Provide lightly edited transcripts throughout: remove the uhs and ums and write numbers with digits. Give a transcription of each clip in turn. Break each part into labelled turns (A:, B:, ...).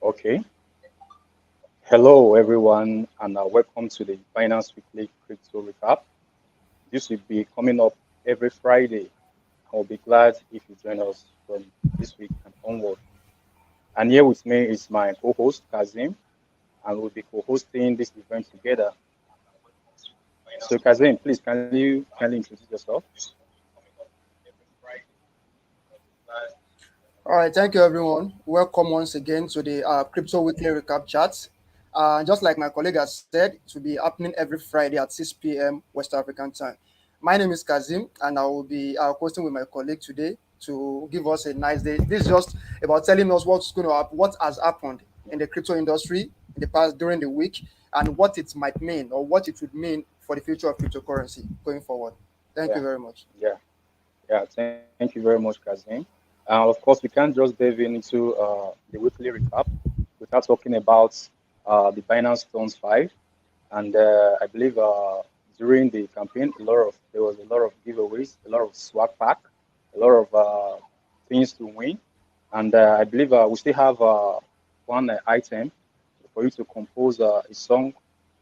A: Okay. Hello, everyone, and welcome to the Binance Weekly Crypto Recap. This will be coming up every Friday. I'll be glad if you join us from this week and onward. And here with me is my co-host Kazim, and we'll be co-hosting this event together. So, Kazim, please can you kindly introduce yourself?
B: All right, thank you everyone. Welcome once again to the Crypto Weekly Recap Chat. Just like my colleague has said, it will be happening every Friday at 6 p.m. West African time. My name is Kazim, and I will be hosting with my colleague today to give us a nice day. This is just about telling us what's going to happen, what has happened in the crypto industry in the past during the week, and what it might mean or what it would mean for the future of cryptocurrency going forward. Thank you
A: Yeah,
B: very much.
A: yeah, yeah. Thank you very much, Kazim. Of course, we can't just delve into the weekly recap without talking about the Binance Stones 5. And I believe during the campaign, there was a lot of giveaways, a lot of swag pack, a lot of things to win. And I believe we still have one item for you to compose a song,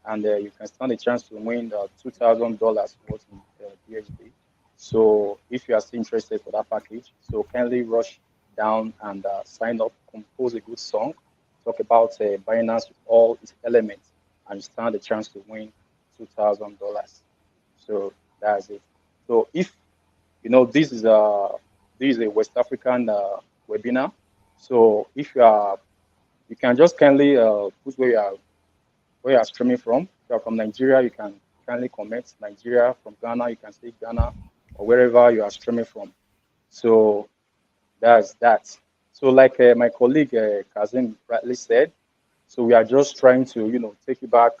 A: and you can stand a chance to win $2,000 worth in BSB. So if you are still interested for that package, so kindly rush down and sign up, compose a good song, talk about Binance with all its elements, and stand a chance to win $2,000. So that's it. So if you know this is a West African webinar, so if you are you can just kindly put where you are streaming from. If you are from Nigeria, you can kindly comment Nigeria. From Ghana, you can say Ghana or wherever you are streaming from. So that's that. So like my colleague Kazim rightly said, so we are just trying to take you back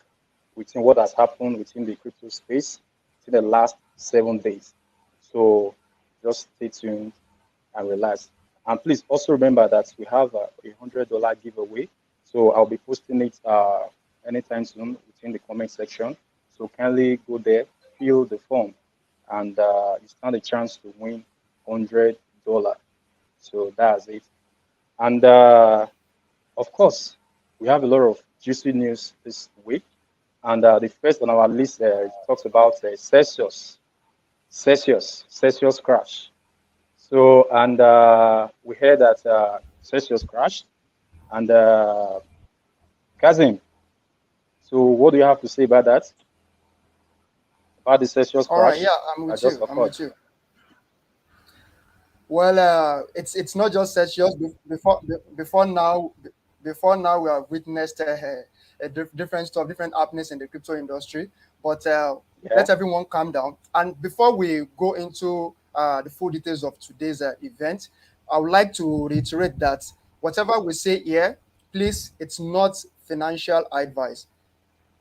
A: within what has happened within the crypto space within the last 7 days. So just stay tuned and relax. And please also remember that we have $100 giveaway. So I'll be posting it anytime soon within the comment section. So kindly go there, fill the form, and you stand a chance to win $100. So that's it. And of course, we have a lot of juicy news this week. And the first on our list talks about Celsius crash. So, and we heard that Celsius crashed. And Kazim, so what do you have to say about that? About the Celsius
B: All right,
A: crash
B: yeah, I'm
A: that
B: with
A: just
B: you. I'm
A: occurred?
B: with you. Well, it's not just Celsius. Before now, we have witnessed different stuff, different happenings in the crypto industry. But
A: Yeah,
B: let everyone calm down. And before we go into the full details of today's event, I would like to reiterate that whatever we say here, please, it's not financial advice.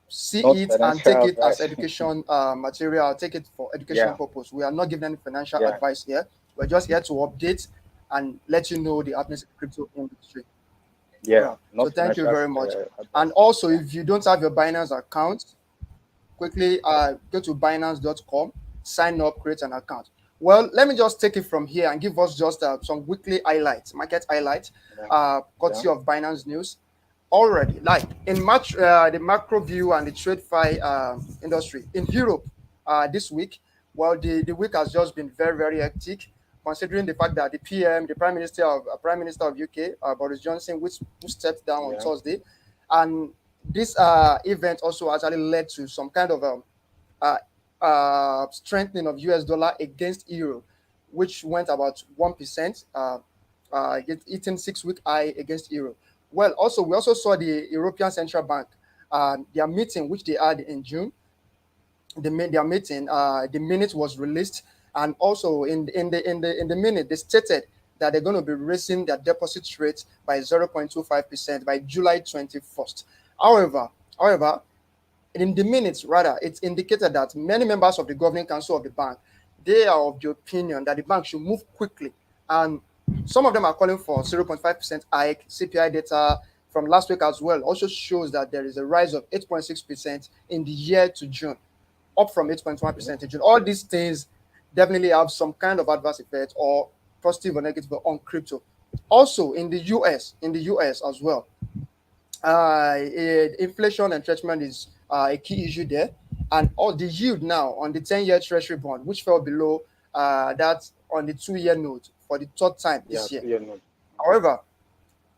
B: See
A: not
B: it and take
A: financial
B: it as
A: advice.
B: education material. Take it for educational
A: Yeah,
B: purpose. We are not giving any financial
A: yeah,
B: advice here. We're just here to update and let you know the happenings in the crypto industry.
A: yeah,
B: Yeah. So
A: not
B: thank you
A: financial
B: very much. And
A: advice.
B: also,
A: Yeah,
B: if you don't have your Binance account, quickly go to Binance.com, sign up, create an account. Well, let me just take it from here and give us just some weekly highlights, market highlights,
A: yeah, yeah,
B: courtesy of Binance News. Already, like in March, the macro view and the trade fi industry in Europe this week, well, the week has just been very, very hectic, considering the fact that the PM, the Prime Minister of UK, Boris Johnson, which who stepped down on
A: yeah,
B: Thursday, and this event also actually led to some kind of uh, strengthening of US dollar against euro, which went about 1%, hitting 6 week high against euro. Well, also we also saw the European Central Bank, their meeting which they had in June. Their meeting, the minute was released, and also in the minute they stated that they're going to be raising their deposit rate by 0.25% by July 21st. However, however, in the minutes rather, it's indicated that many members of the governing council of the bank, they are of the opinion that the bank should move quickly, and some of them are calling for 0.5% hike. CPI data from last week as well also shows that there is a rise of 8.6% in the year to June, up from 8.1% in June. All these things definitely have some kind of adverse effect or positive or negative on crypto. Also in the US as well, Inflation entrenchment is a key issue there, and all the yield now on the 10-year Treasury bond, which fell below that on the 2-year note for the third time
A: Yeah,
B: this year.
A: 2 year note. Mhm.
B: However,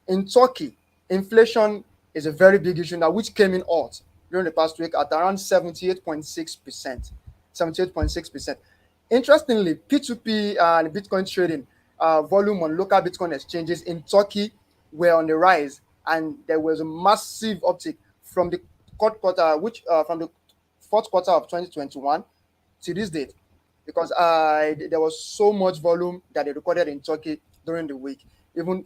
B: in Turkey, inflation is a very big issue now, which came in hot during the past week at around 78.6%. 78.6%. Interestingly, P2P and Bitcoin trading volume on local Bitcoin exchanges in Turkey were on the rise, and there was a massive uptick from the fourth quarter, which from the fourth quarter of 2021 to this date, because there was so much volume that they recorded in Turkey during the week. Even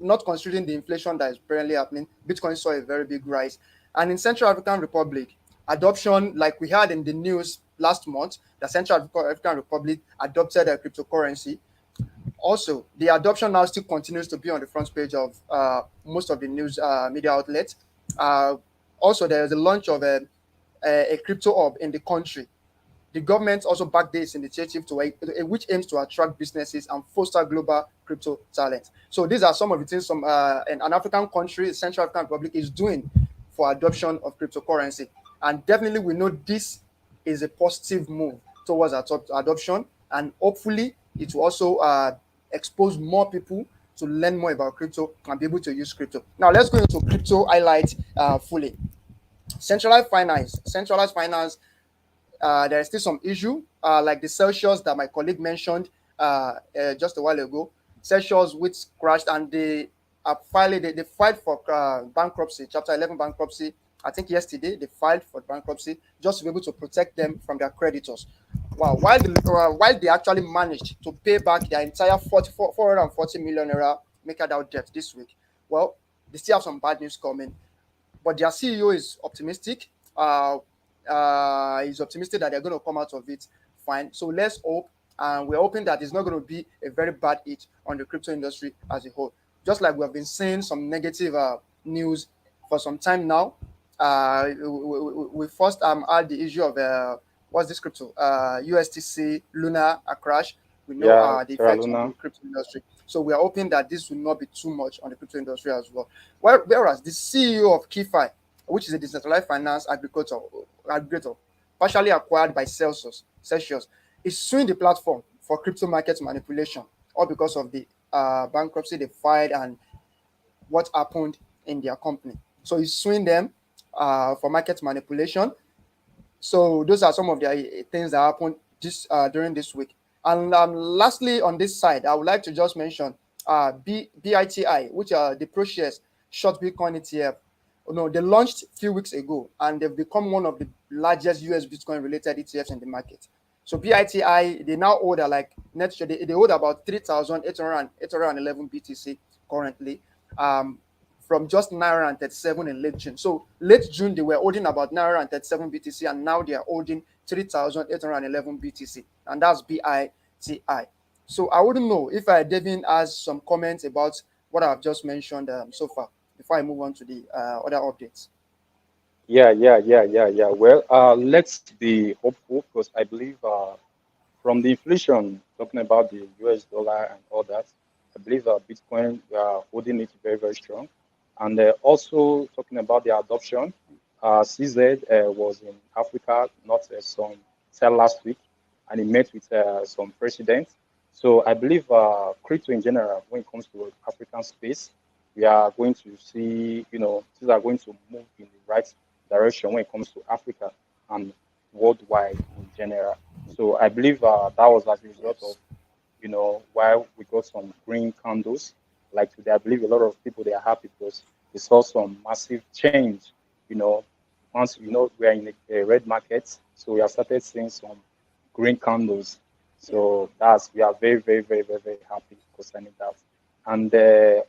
B: not considering the inflation that is currently happening, Bitcoin saw a very big rise. And in Central African Republic, adoption, like we had in the news last month, the Central African Republic adopted a cryptocurrency. Also, the adoption now still continues to be on the front page of most of the news media outlets. Uh, Also, there is a launch of a crypto hub in the country. The government also backed this initiative which aims to attract businesses and foster global crypto talent. So these are some of the things some an African country, Central African Republic, is doing for adoption of cryptocurrency. And definitely we know this is a positive move towards adoption, and hopefully it will also expose more people to learn more about crypto and be able to use crypto. Now let's go into crypto highlight fully. Centralized finance, there is still some issue, like the Celsius that my colleague mentioned just a while ago. Celsius, which crashed, and they filed for bankruptcy, Chapter 11 bankruptcy. I think yesterday they filed for bankruptcy just to be able to protect them from their creditors. Wow, while they actually managed to pay back their entire 440 million naira maker out debt this week, well, they still have some bad news coming, but their CEO is optimistic. He's optimistic that they're going to come out of it fine. So let's hope, and we're hoping that it's not going to be a very bad hit on the crypto industry as a whole. Just like we have been seeing some negative news for some time now. We first had the issue of what's this crypto? USTC Luna a crash. We know
A: Yeah,
B: the
A: Terra
B: effects on the
A: Luna.
B: crypto industry. So we are hoping that this will not be too much on the crypto industry as well. Whereas the CEO of KeFi, which is a decentralized finance aggregator partially acquired by Celsius, is suing the platform for crypto market manipulation, all because of the bankruptcy they filed and what happened in their company. So he's suing them for market manipulation. So those are some of the things that happened during this week. And lastly, on this side, I would like to just mention BITI, which are the ProShares short Bitcoin ETF. You know, they launched a few weeks ago, and they've become one of the largest US Bitcoin related ETFs in the market. So BITI, they now hold like they hold about 3,811 BTC currently. From just Naira and 37 in late June. So late June, they were holding about Naira and 37 BTC, and now they are holding 3,811 BTC, and that's BITI. So I wouldn't know if Devin has some comments about what I've just mentioned so far before I move on to the other updates.
A: Yeah. Well, let's be hopeful because I believe from the inflation, talking about the US dollar and all that, I believe Bitcoin, we are holding it very, very strong. And also talking about the adoption, CZ was in Africa not some said last week, and he met with some presidents. So I believe crypto in general, when it comes to African space, we are going to see, things are going to move in the right direction when it comes to Africa and worldwide in general. So I believe that was as a result of,
B: Yes.
A: while we got some green candles, like today, I believe a lot of people they are happy because they saw some massive change. You know, once we are in a red market, so we have started seeing some green candles.
B: Yeah.
A: So that's we are very, very, very, very, very happy concerning that. And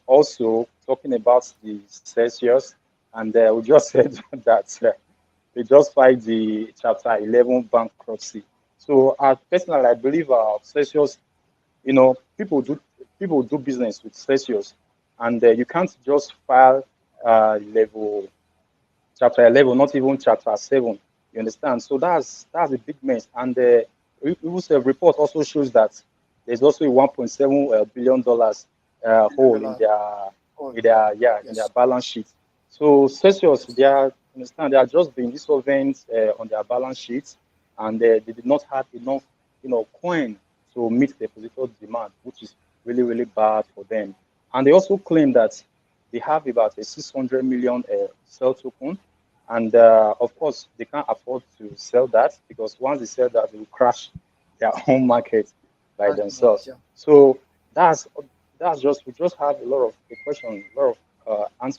A: also talking about the Celsius, and we just said that they just filed the Chapter 11 bankruptcy. So personally, I believe Celsius, people do business with Celsius, and you can't just file level Chapter 11, not even Chapter 7. You understand? So that's a big mess. And Rules report also shows that there's also a 1.7 billion dollars
B: Billion
A: hole in
B: dollar.
A: their
B: Oh,
A: in their in their
B: yes.
A: balance sheet. So Celsius, they are understand they are just being insolvent on their balance sheets, and they did not have enough coin to meet the depositor demand, which is really really bad for them. And they also claim that they have about a 600 million sell token, and of course they can't afford to sell that because once they sell that, they will crash their own market by
B: That's the moment,
A: themselves.
B: yeah.
A: So that's that's just we just have a lot of a question, a lot of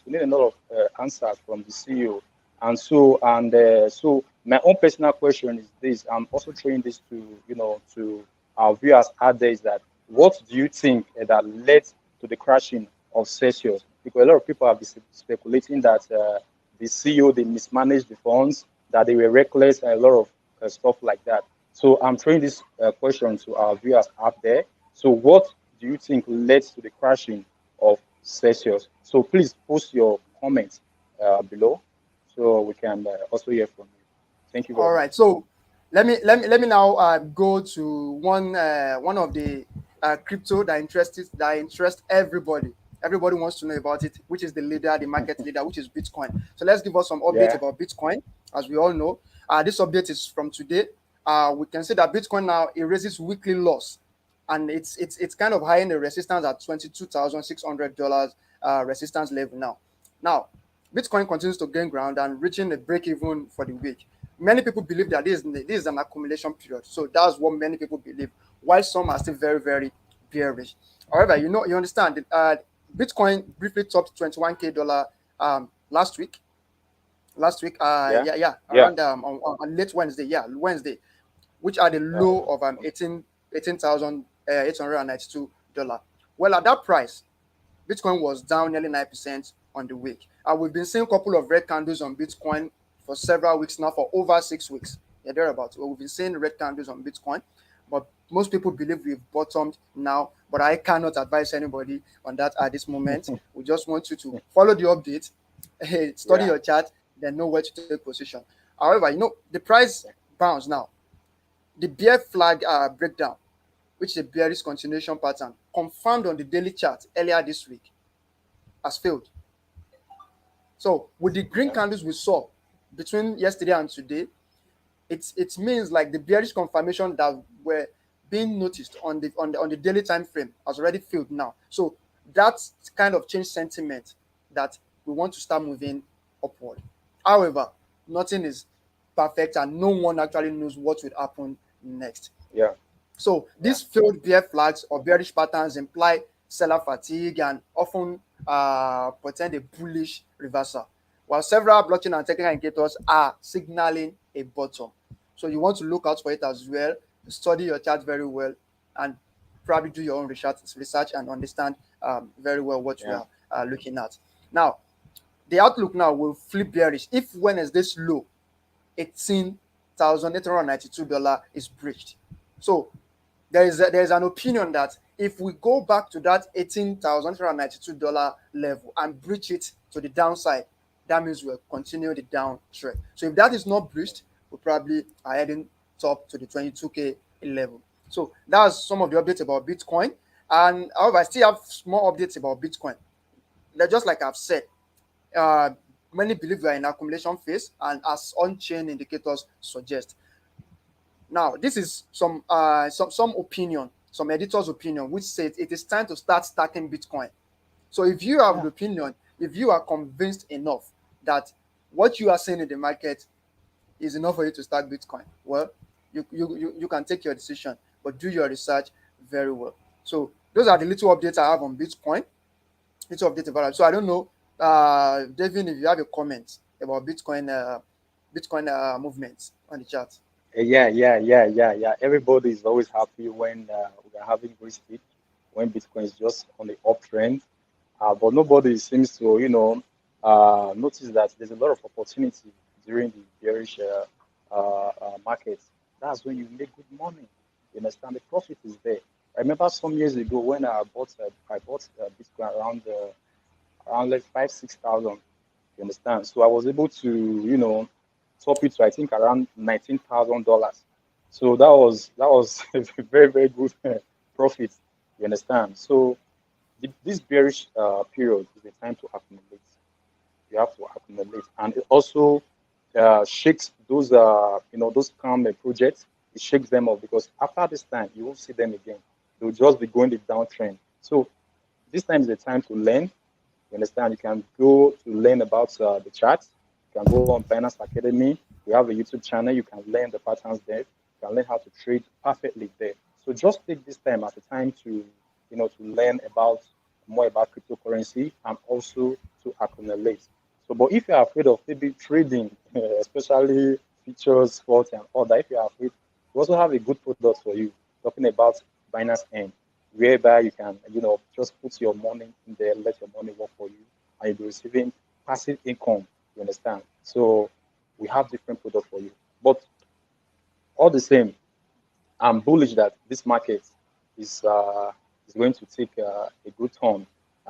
A: we need a lot of answers from the CEO. And so my own personal question is this. I'm also throwing this to to our viewers out there is that what do you think that led to the crashing of Celsius? Because a lot of people have been speculating that the CEO they mismanaged the funds, that they were reckless, and a lot of stuff like that. So I'm throwing this question to our viewers out there. So what do you think led to the crashing of Celsius? So please post your comments below so we can also hear from you. Thank you very
B: All
A: much.
B: right. So let me now go to one of the crypto that interests everybody. Everybody wants to know about it, which is the leader, the market leader, which is Bitcoin. So let's give us some updates
A: Yeah,
B: about Bitcoin. As we all know, this update is from today. We can see that Bitcoin now erases weekly loss, and it's kind of high in the resistance at $22,600 resistance level now. Now, Bitcoin continues to gain ground and reaching a break even for the week. Many people believe that this is an accumulation period. So that's what many people believe, while some are still very, very bearish. However, you understand that Bitcoin briefly topped $21K last week. Last week,
A: yeah, yeah,
B: around on late Wednesday, Wednesday, which are the
A: yeah,
B: low of 18,892 dollars. Well, at that price, Bitcoin was down nearly 9% on the week. We've been seeing a couple of red candles on Bitcoin for several weeks now, for over 6 weeks. Yeah, thereabouts. Well, we've been seeing red candles on Bitcoin, but most people believe we've bottomed now. But I cannot advise anybody on that at this moment. We just want you to follow the update, study
A: yeah,
B: your chart, then know where to take position. However, the price bounce now. The bear flag breakdown, which is a bearish continuation pattern, confirmed on the daily chart earlier this week, has failed. So with the green
A: yeah,
B: candles we saw between yesterday and today, it means like the bearish confirmation that were being noticed on the daily time frame has already failed now. So that's kind of changed sentiment that we want to start moving upward. However, nothing is perfect and no one actually knows what will happen next.
A: yeah,
B: So
A: yeah,
B: these failed bear flags or bearish patterns imply seller fatigue and often portend a bullish reversal, while several blockchain and technical indicators are signaling a bottom. So you want to look out for it as well, study your chart very well, and probably do your own research and understand very well what you
A: yeah,
B: are looking at. Now, the outlook now will flip bearish if Wednesday's low, $18,892 is breached. So there is an opinion that if we go back to that $18,392 level and breach it to the downside, that means we'll continue the downtrend. So if that is not breached, we probably are heading top to the 22K level. So that's some of the updates about Bitcoin. And however, I still have more updates about Bitcoin. Just like I've said, uh, many believe we are in accumulation phase, and as on-chain indicators suggest. Now, this is some opinion, some editors' opinion, which says it is time to start stacking Bitcoin. So, if you have
A: yeah,
B: the opinion, if you are convinced enough that what you are seeing in the market is enough for you to start Bitcoin, well, you can take your decision, but do your research very well. So, those are the little updates I have on Bitcoin. Little update about it. So, I don't know, Devin, if you have a comment about Bitcoin movements on the chart.
A: yeah. Everybody is always happy when we are having great speed, when Bitcoin is just on the uptrend. But nobody seems to, notice that there's a lot of opportunity during the bearish markets. That's when you make good money. You understand? The profit is there. I remember some years ago when I bought Bitcoin around like 5-6 thousand. You understand? So I was able to, top it to I think around $19,000. So that was a very very good profit. You understand? So this bearish period is the time to accumulate. You have to accumulate, and it also shakes those those calm projects. It shakes them off because after this time you won't see them again. They'll just be going the downtrend. So this time is the time to learn. You understand? You can go to learn about the charts. You can go on Binance Academy. We have a YouTube channel. You can learn the patterns there. You can learn how to trade perfectly there. So just take this time as a time to, to learn about more about cryptocurrency and also to accumulate. So, but if you're afraid of maybe trading, especially features, sports, and all that, if you're afraid, we also have a good product for you. Talking about Binance N, whereby you can, just put your money in there, let your money work for you, and you'll be receiving passive income. You understand? So we have different products for you. But all the same, I'm bullish that this market is going to take a good turn.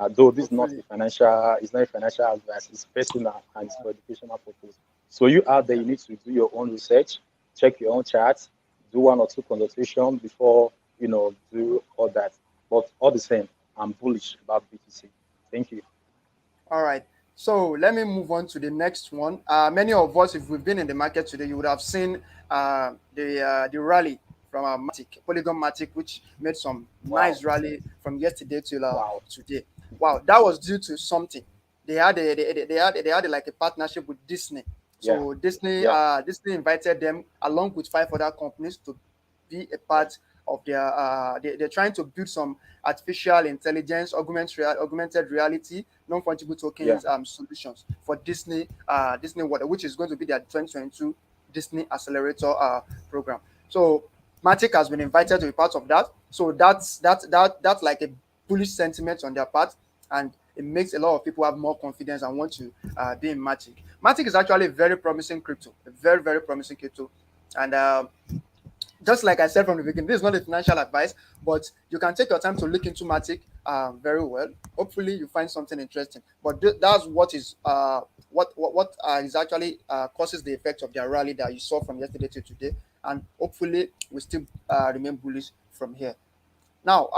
A: Though this is not
B: Hopefully.
A: a financial, it's not a financial advice, it's personal and it's for educational purpose. So you out there, you need to do your own research, check your own charts, do one or two consultations before do all that. But all the same, I'm bullish about BTC. Thank you.
B: All right. So let me move on to the next one. Many of us, if we've been in the market today, you would have seen the rally from Matic, Polygon Matic, which made some
A: Wow.
B: nice rally from yesterday till
A: Wow.
B: today. Wow, that was due to something. They had like a partnership with Disney.
A: Yeah.
B: So Disney
A: Yeah.
B: Disney invited them along with five other companies to be a
A: Yeah.
B: part of their they're trying to build some artificial intelligence, augmented reality, non-fungible
A: Yeah.
B: tokens solutions for Disney Water, which is going to be their 2022 Disney Accelerator program. So Matic has been invited to be part of that. So that's like a bullish sentiment on their part, and it makes a lot of people have more confidence and want to be in Matic. Matic is actually a very promising crypto, a very very promising crypto, and just like I said from the beginning, this is not a financial advice, but you can take your time to look into Matic very well. Hopefully, you find something interesting. But that's what is what is actually causes the effect of their rally that you saw from yesterday to today, and hopefully we still remain bullish from here. Now,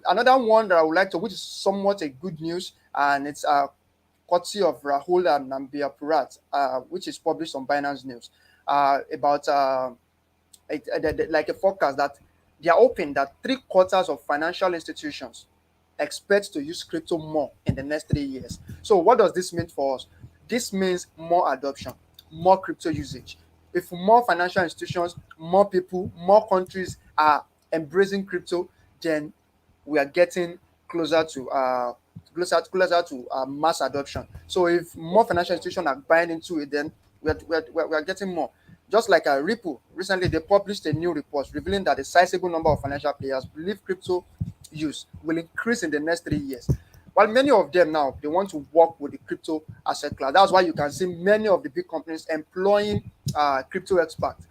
B: another one that I would like to, which is somewhat a good news, and it's courtesy of Rahul and Nambia Purat, which is published on Binance News, about like a forecast that they are hoping that three-quarters of financial institutions expect to use crypto more in the next 3 years. So what does this mean for us? This means more adoption, more crypto usage. If more financial institutions, more people, more countries are embracing crypto, then we are getting closer to closer to mass adoption. So if more financial
A: Definitely.
B: institutions are buying into it, then we are getting more. Just like Ripple, recently they published a new report revealing that a sizable number of financial players believe crypto use will increase in the next 3 years. While many of them now they want to work with the crypto asset class. That's why you can see many of the big companies employing crypto experts.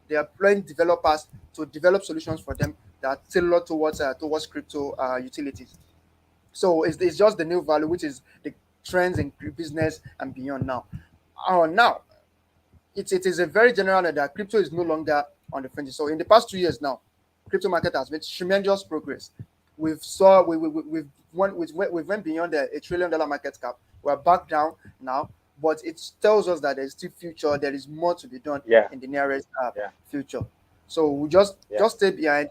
B: They are employing developers to develop solutions for them that are tailored towards crypto utilities. So it's just the new value, which is the trends in business and beyond now. Now it is a very general knowledge that crypto is no longer on the fringes. So in the past 2 years now, crypto market has made tremendous progress. We've went beyond the $1 trillion market cap. We're back down now, but it tells us that there's still future. There is more to be done
A: Yeah.
B: in the nearest
A: Yeah.
B: future. So we just
A: Yeah.
B: just stay behind,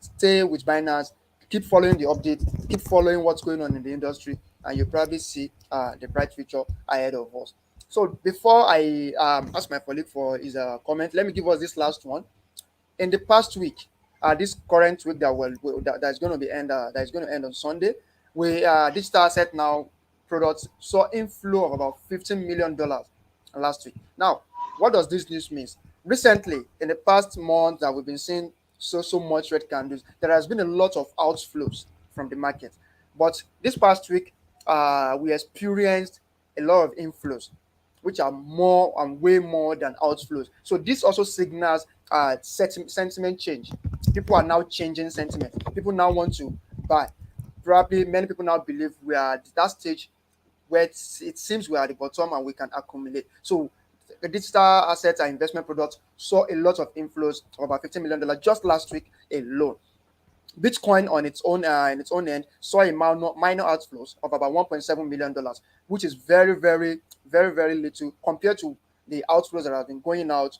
B: stay with Binance, keep following the update, keep following what's going on in the industry, and you'll probably see the bright future ahead of us. So before I ask my colleague for his comment, let me give us this last one. In the past week, this current week that is going to be end that is going to end on Sunday, we digital asset now products saw inflow of about $15 million last week. Now, what does this news mean? Recently, in the past month that we've been seeing so much red candles, there has been a lot of outflows from the market. But this past week, we experienced a lot of inflows, which are more and way more than outflows. So this also signals sentiment change. People are now changing sentiment. People now want to buy. Probably many people now believe we are at that stage where it seems we are at the bottom and we can accumulate. So the digital assets and investment products saw a lot of inflows of about $15 million just last week alone. Bitcoin on its own in its own end saw a minor outflows of about $1.7 million, which is very, very, very, very little compared to the outflows that have been going out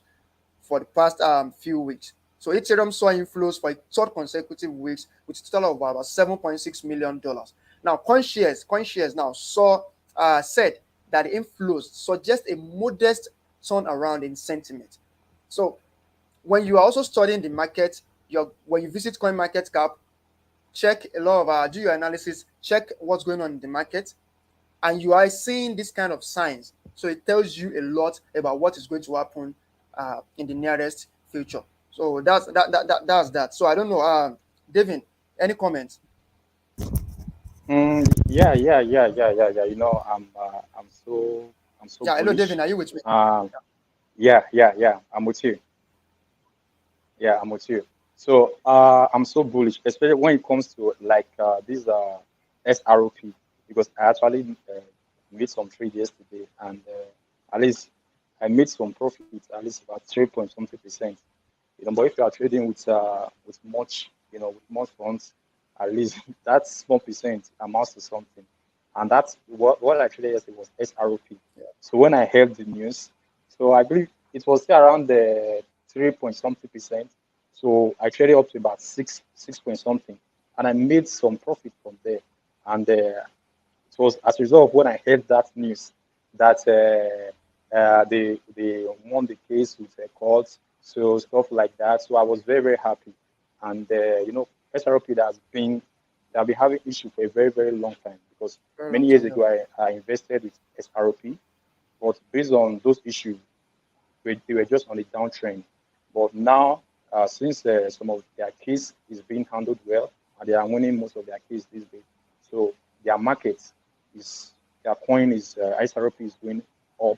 B: for the past few weeks. So Ethereum saw inflows for a third consecutive weeks with a total of about $7.6 million. Now CoinShares now said that the inflows suggest a modest turnaround in sentiment. So when you are also studying the market, when you visit CoinMarketCap, check a lot of do your analysis, check what's going on in the market, and you are seeing this kind of signs. So it tells you a lot about what is going to happen in the nearest future. So that's that. So I don't know, Devin, any comments?
A: Yeah. I'm so
B: Yeah, hello, Devin.
A: bullish.
B: Are you with me?
A: Um, yeah. I'm with you. Yeah, I'm with you. So I'm so bullish, especially when it comes to like this SROP, because I actually made some trade yesterday, and at least I made some profits, at least about 3 point something percent. But if you are trading with much, with much funds, at least that small percent amounts to something. And that's what I traded yesterday was SROP.
B: Yeah.
A: So when I heard the news, so I believe it was still around the 3 point something percent. So I traded up to about six point something, and I made some profit from there. And it was as a result of when I heard that news that they won the case with the courts, so stuff like that. So I was very very happy, and SRP that have been having issue for a very very long time, because
B: Very long
A: many years
B: time. Yeah.
A: ago I invested with SRP, but based on those issues, they were just on a downtrend. But now, since some of their case is being handled well, and they are winning most of their case these days, so their market is their coin is ISRP is going up,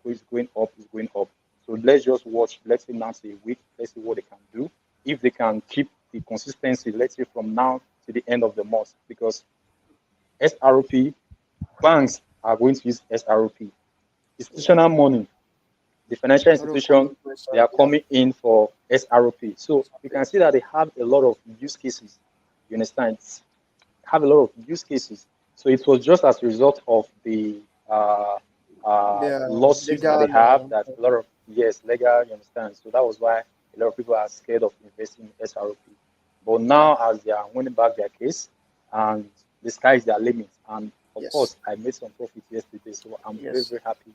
A: so it's going up, it's going up. So let's just watch. Let's say now a week. Let's see what they can do. If they can keep the consistency, let's say from now to the end of the month, because SRP banks are going to use SRP.
B: Yeah.
A: Institutional money, the financial
B: A lot of money
A: institution,
B: for
A: they are
B: SRP. Yeah.
A: coming in for SROP. So you can see that they have a lot of use cases. You understand? Have a lot of use cases. So it was just as a result of the
B: The
A: lawsuits that
B: legal.
A: they have that a lot of, yes, legal, you understand. So that was why a lot of people are scared of investing in SROP. But
B: Yeah.
A: now, as they are winning back their case, and the sky is their limit, and of
B: Yes.
A: course, I made some profit yesterday, so I'm very
B: Yes.
A: very happy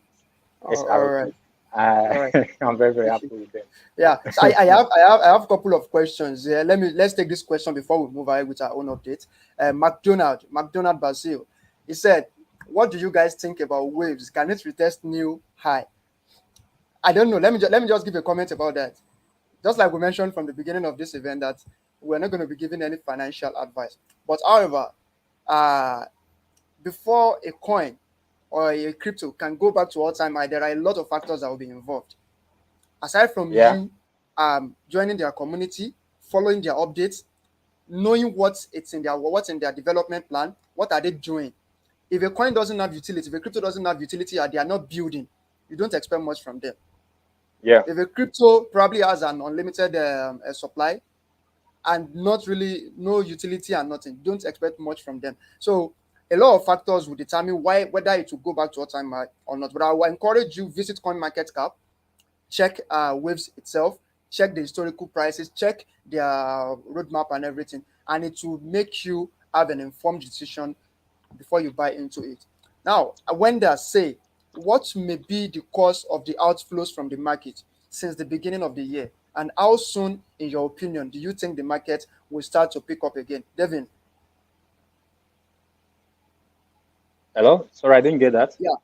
A: with
B: All right.
A: SROP.
B: All right.
A: I'm very very happy with them.
B: Yeah, so I have a couple of questions. Yeah, let's take this question before we move ahead with our own update. McDonald Basil, he said, "What do you guys think about waves? Can it retest new high?" I don't know. Let me just give a comment about that. Just like we mentioned from the beginning of this event, that we're not going to be giving any financial advice. But however, uh, before a coin or a crypto can go back to all time high, there are a lot of factors that will be involved. Aside from
A: Yeah.
B: you joining their community, following their updates, knowing what's in their development plan, what are they doing. If a coin doesn't have utility, if a crypto doesn't have utility, and they are not building, you don't expect much from them.
A: Yeah.
B: If a crypto probably has an unlimited supply and not really no utility and nothing, don't expect much from them. So a lot of factors will determine whether it will go back to all time high or not. But I will encourage you, visit CoinMarketCap, check waves itself, check the historical prices, check their roadmap and everything, and it will make you have an informed decision before you buy into it. Now, when they say, what may be the cause of the outflows from the market since the beginning of the year, and how soon, in your opinion, do you think the market will start to pick up again? Devin?
A: Hello. Sorry, I didn't get that.
B: Yeah.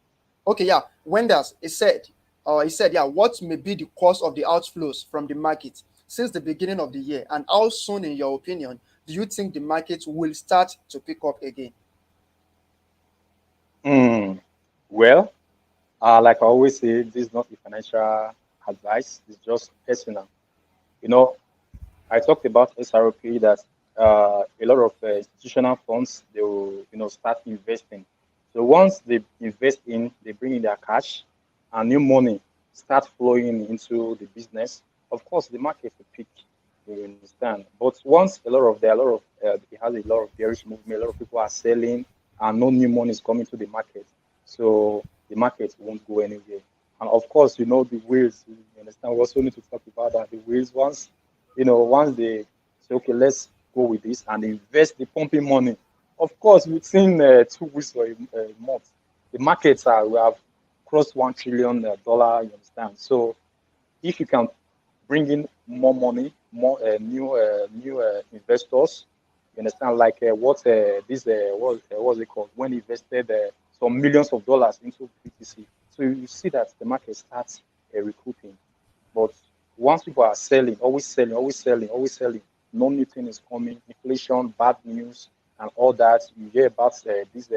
B: Okay, yeah. Wenders, he said, yeah, what may be the cause of the outflows from the market since the beginning of the year, and how soon, in your opinion, do you think the market will start to pick up again?
A: Hmm. Well, like I always say, this is not a financial advice. It's just personal. You know, I talked about SRP that a lot of institutional funds they will start investing. So once they invest in, they bring in their cash, and new money start flowing into the business. Of course, the market will pick. You understand? But once a lot of it has a lot of bearish movement. A lot of people are selling, and no new money is coming to the market. So the market won't go anywhere. And of course, the wheels. You understand? We also need to talk about that. The wheels once they say, okay, let's go with this and invest the pumping money. Of course, within 2 weeks or a month, the markets are we have crossed $1 trillion. You understand? So if you can bring in more money, more new investors. You understand, like what this what's it called? When invested some millions of dollars into BTC, so you see that the market starts recouping. But once people are selling, always selling, always selling, always selling, no new thing is coming. Inflation, bad news, and all that. You hear about this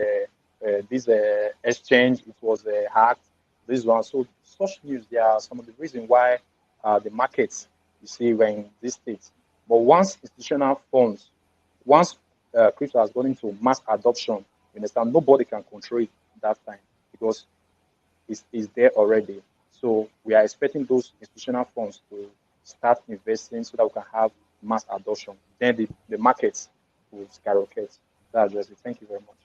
A: exchange. It was hacked. This one. So such news. There are some of the reasons why the markets, you see, were in this state. But once institutional funds, once crypto has gone into mass adoption, you understand, nobody can control it that time because it's there already. So we are expecting those institutional funds to start investing so that we can have mass adoption. Then the markets will skyrocket. That's just it. Thank you very much.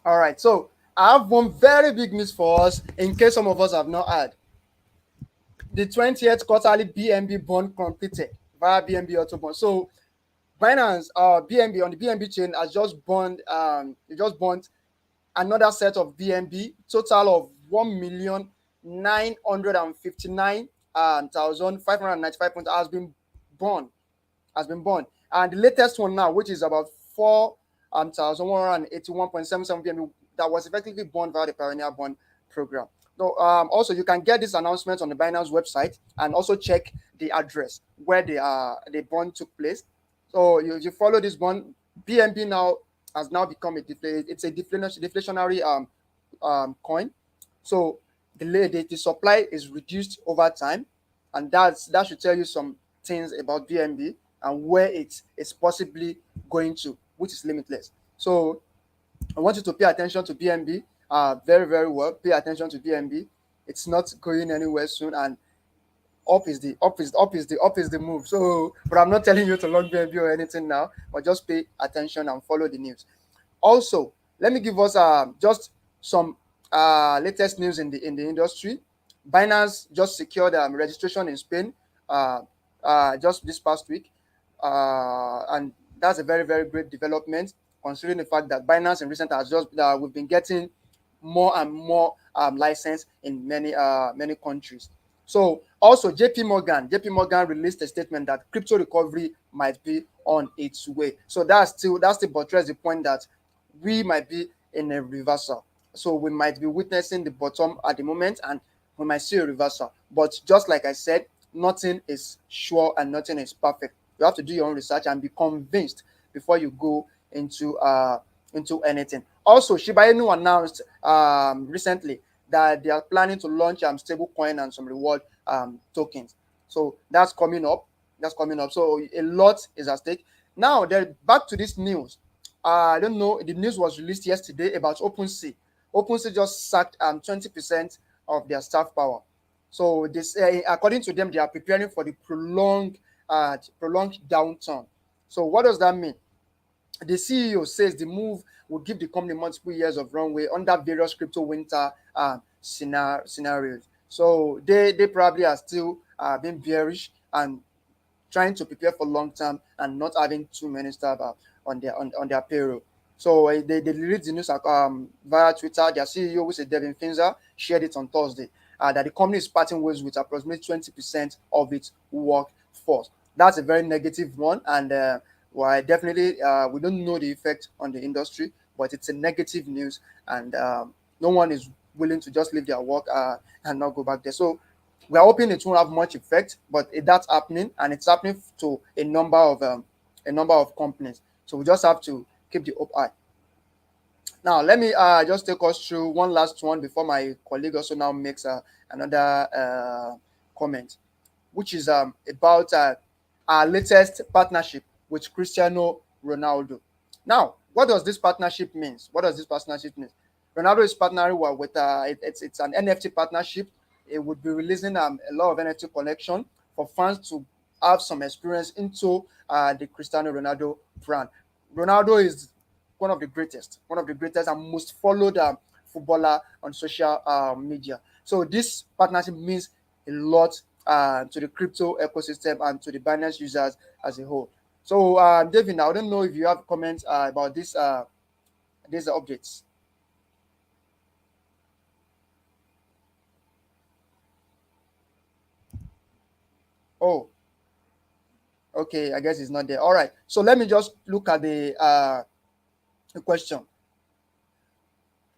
B: All right. So I have one very big news for us in case some of us have not heard. The 20th quarterly BNB bond completed via BNB Auto Bond. So Binance, BNB on the BNB chain has just bond another set of BNB, total of 1,959,595 points has been born. And the latest one now, which is about 4,181.77 BNB, that was effectively born via the Pioneer Bond program. So also you can get this announcement on the Binance website and also check the address where the bond took place. So you follow this bond, BNB now has now become it's a deflationary coin. So the supply is reduced over time, and that should tell you some things about BNB and where it's possibly going to, which is limitless. So I want you to pay attention to BNB very, very well. Pay attention to BNB. It's not going anywhere soon, and up is the move. So, but I'm not telling you to log BNB or anything now, but just pay attention and follow the news. Also, let me give us just some latest news in the industry. Binance just secured registration in Spain just this past week, and that's a very, very great development considering the fact that Binance in recent has just we've been getting more and more license in many countries. So also JP Morgan released a statement that crypto recovery might be on its way. So that's still buttress the point that we might be in a reversal. So we might be witnessing the bottom at the moment, and we might see a reversal. But just like I said, nothing is sure and nothing is perfect. You have to do your own research and be convinced before you go into anything. Also, Shiba Inu announced recently that they are planning to launch stable coin and some reward tokens. So that's coming up. So a lot is at stake. Now, back to this news. I don't know. The news was released yesterday about OpenSea. OpenSea just sacked 20% of their staff power. So this, according to them, they are preparing for the prolonged downturn. So what does that mean? The CEO says the move will give the company multiple years of runway under various crypto winter scenarios. So they probably are still being bearish and trying to prepare for long term and not having too many staff on their payroll. So they released the news via Twitter. Their CEO, which is Devin Finzer, shared it on Thursday that the company is parting ways with approximately 20% of its workforce. That's a very negative one, and well, definitely we don't know the effect on the industry, but it's a negative news, and no one is willing to just leave their work and not go back there. So we are hoping it won't have much effect, but that's happening, and it's happening to a number of companies. So we just have to keep the hope high. Now, let me just take us through one last one before my colleague also now makes another comment, which is about our latest partnership with Cristiano Ronaldo. Now, what does this partnership mean? Ronaldo is partnering with it's an NFT partnership. It would be releasing a lot of NFT collection for fans to have some experience into the Cristiano Ronaldo brand. Ronaldo is one of the greatest and most followed footballer on social media. So this partnership means a lot to the crypto ecosystem and to the Binance users as a whole. So, David, I don't know if you have comments about these updates. Oh, okay. I guess it's not there. All right. So let me just look at the question.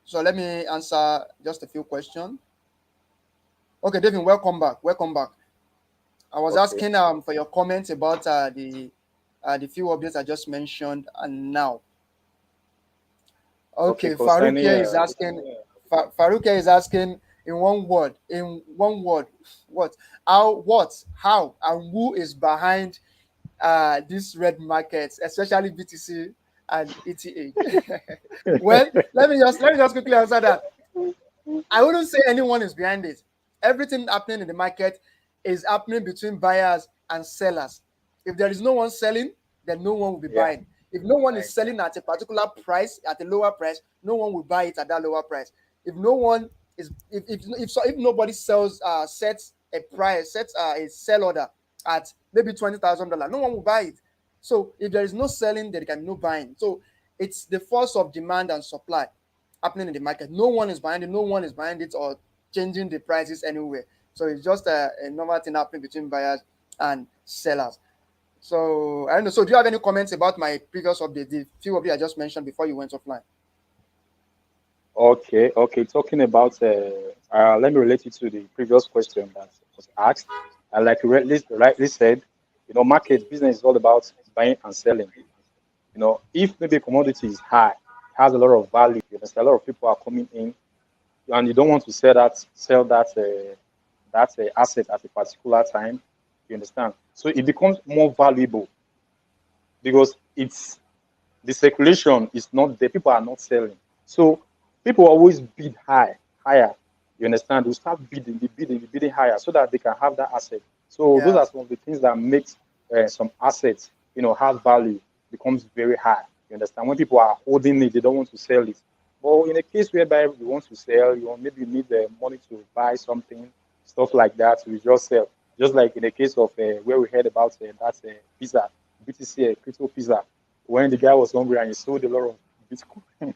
B: So let me answer just a few questions. Okay, David, welcome back. Welcome back. I was
A: Okay.
B: asking for your comments about the few updates I just mentioned, and now.
A: Okay,
B: Okay,
A: concerning
B: Farouk here is asking in one word, what, how, and who is behind these red markets, especially BTC and ETH. Well, let me just quickly answer that. I wouldn't say anyone is behind it. Everything happening in the market is happening between buyers and sellers. If there is no one selling, then no one will be
A: yeah,
B: buying. If no one is
A: exactly.
B: selling at a particular price, at a lower price, no one will buy it at that lower price. If no one is, if nobody sells, sets a price, sets a sell order at maybe $20,000, no one will buy it. So if there is no selling, there can be no buying. So it's the force of demand and supply happening in the market. No one is behind it. No one is behind it or changing the prices anywhere. So it's just a normal thing happening between buyers and sellers. So I don't know. So do you have any comments about my previous update, the few updates I just mentioned before you went offline?
A: Okay, okay. Talking about, let me relate it to the previous question that was asked. Like you rightly said, market business is all about buying and selling. If maybe a commodity is high, has a lot of value, a lot of people are coming in, and you don't want to sell that asset at a particular time. You understand? So it becomes more valuable because the circulation is not there. People are not selling. So people always bid higher. You understand? They start bidding higher so that they can have that asset. So those
B: Yeah.
A: are some of the things that makes some assets, have value, becomes very high. You understand? When people are holding it, they don't want to sell it. But in a case whereby you want to sell, maybe you need the money to buy something, stuff like that, you just sell. Just like in the case of where we heard about that pizza, BTC, crypto pizza, when the guy was hungry and he sold a lot of Bitcoin.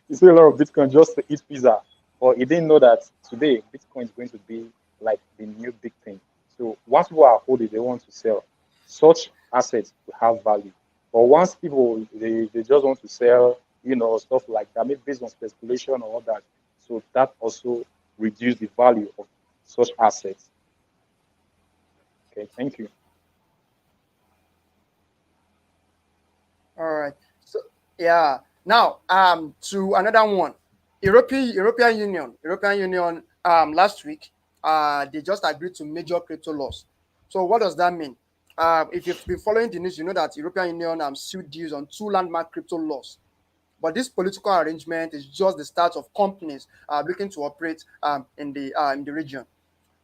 A: He sold a lot of Bitcoin just to eat pizza. But he didn't know that today Bitcoin is going to be like the new big thing. So once people are holding, they want to sell. Such assets will have value. But once people they just want to sell, stuff like that, maybe based on speculation or all that. So that also reduce the value of such assets. Okay, thank you.
B: All right. So yeah. Now to another one. European Union last week they just agreed to major crypto laws. So what does that mean? If you've been following the news, you know that European Union sealed deals on two landmark crypto laws. But this political arrangement is just the start of companies looking to operate in the region.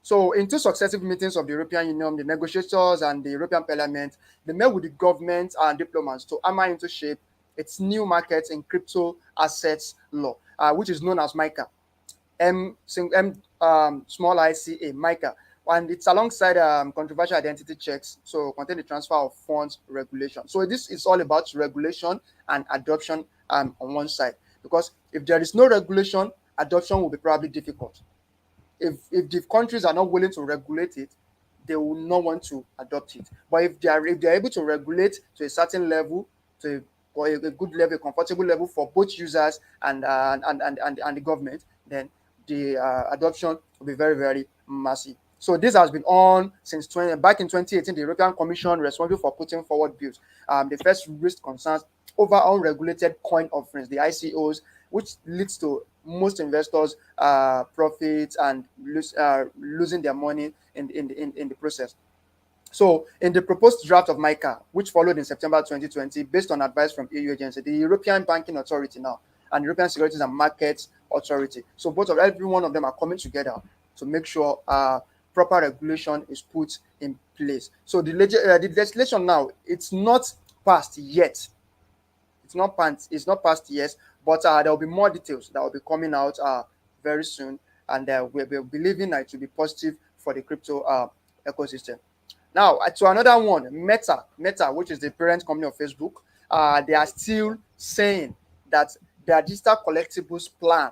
B: So, in two successive meetings of the European Union, the negotiators and the European Parliament, they met with the government and diplomats to hammer into shape its new markets in crypto assets law, which is known as MICA, small ICA, MICA. And it's alongside controversial identity checks, so contain the transfer of funds regulation. So this is all about regulation and adoption on one side, because if there is no regulation, adoption will be probably difficult. If the countries are not willing to regulate it, they will not want to adopt it. But if they are able to regulate to a certain level, to or a good level, a comfortable level for both users and the government, then the adoption will be very, very massive. So this has been on since back in 2018. The European Commission, responsible for putting forward bills, they first raised concerns over unregulated coin offerings, the ICOs, which leads to most investors profits and losing their money in the process. So, in the proposed draft of MICA, which followed in September 2020, based on advice from EU agency, the European Banking Authority now and European Securities and Markets Authority. So both of every one of them are coming together to make sure proper regulation is put in place. So the legislation now, it's not passed yet. It's not passed yet, but there will be more details that will be coming out very soon, and we're believing that it will be positive for the crypto ecosystem. Now, to another one, Meta, which is the parent company of Facebook, they are still saying that their digital collectibles plan